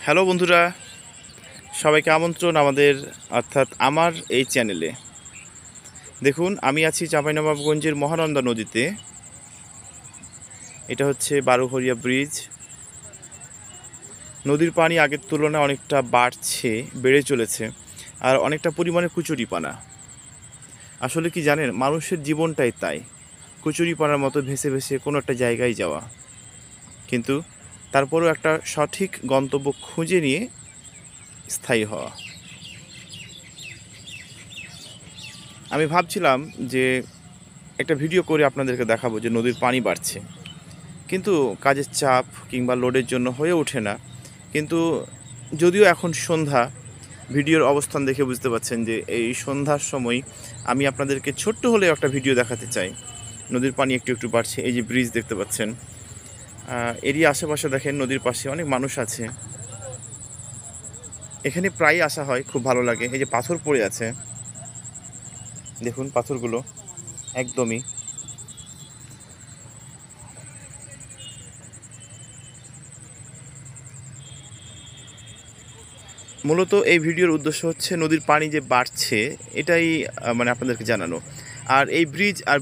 Hello বন্ধুরা, সবাইকে আমন্ত্রণ আমাদের অর্থাৎ আমার এই চ্যানেলে। দেখুন, আমি আছি চাঁপাইনবাবগঞ্জের মহানন্দা নদীতে। এটা হচ্ছে বারোঘরিয়া ব্রিজ। নদীর পানি আগের তুলনায় অনেকটা বেড়ে চলেছে, আর অনেকটা পরিমাণে কুচুরিপানা। আসলে কি জানেন, মানুষের জীবনটাই তাই, কুচুরিপানার মতো ভেসে ভেসে কোনো একটা জায়গায় যাওয়া, কিন্তু তারপরেও একটা সঠিক গন্তব্য খুঁজে নিয়ে স্থায়ী হওয়া। আমি ভাবছিলাম যে একটা ভিডিও করে আপনাদেরকে দেখাবো যে নদীর পানি বাড়ছে, কিন্তু কাজের চাপ কিংবা লোডের জন্য হয়ে ওঠে না। কিন্তু যদিও এখন সন্ধ্যা, ভিডিওর অবস্থান দেখে বুঝতে পারছেন যে এই সন্ধ্যার সময় আমি আপনাদেরকে ছোট্ট হলেও একটা ভিডিও দেখাতে চাই। নদীর পানি একটু একটু বাড়ছে। এই যে ব্রিজ দেখতে পাচ্ছেন, এরই আশেপাশে দেখেন নদীর পাশে অনেক মানুষ আছে। এখানে প্রায়ই আসা হয়, খুব ভালো লাগে। এই যে পাথর পড়ে আছে, দেখুন পাথরগুলো একদমই। মূলত এই ভিডিওর উদ্দেশ্য হচ্ছে নদীর পানি যে বাড়ছে এটাই মানে আপনাদেরকে জানানো। আর এই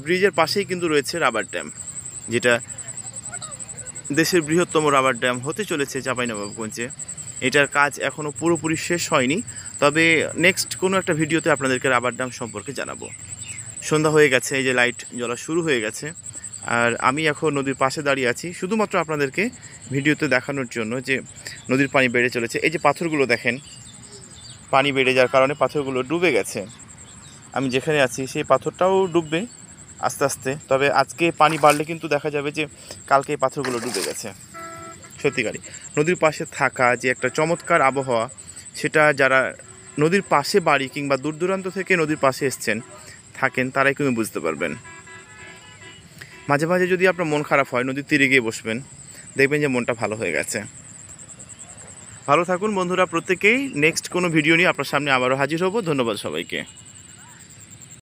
ব্রিজের পাশেই কিন্তু রয়েছে রাবার ড্যাম, যেটা দেশের বৃহত্তম রাবার ড্যাম হতে চলেছে চাঁপাইনবাবগঞ্জে। এটার কাজ এখনও পুরোপুরি শেষ হয়নি, তবে নেক্সট কোনো একটা ভিডিওতে আপনাদেরকে রাবার ড্যাম সম্পর্কে জানাবো। সন্ধ্যা হয়ে গেছে, এই যে লাইট জ্বলা শুরু হয়ে গেছে, আর আমি এখন নদীর পাশে দাঁড়িয়ে আছি শুধুমাত্র আপনাদেরকে ভিডিওতে দেখানোর জন্য যে নদীর পানি বেড়ে চলেছে। এই যে পাথরগুলো দেখেন, পানি বেড়ে যাওয়ার কারণে পাথরগুলো ডুবে গেছে। আমি যেখানে আছি সেই পাথরটাও ডুববে আস্তে আস্তে, তবে আজকে পানি বাড়লে কিন্তু দেখা যাবে যে কালকে এই পাথরগুলো ডুবে গেছে। সত্যিকারই নদীর পাশে থাকা যে একটা চমৎকার আবহাওয়া, সেটা যারা নদীর পাশে বাড়ি কিংবা দূর দূরান্ত থেকে নদীর পাশে থাকেন তারাই কিন্তু বুঝতে পারবেন। মাঝে মাঝে যদি আপনার মন খারাপ হয়, নদীর তীরে গিয়ে বসবেন, দেখবেন যে মনটা ভালো হয়ে গেছে। ভালো থাকুন বন্ধুরা প্রত্যেকেই। নেক্সট কোনো ভিডিও নিয়ে আপনার সামনে আবারও হাজির হব। ধন্যবাদ সবাইকে।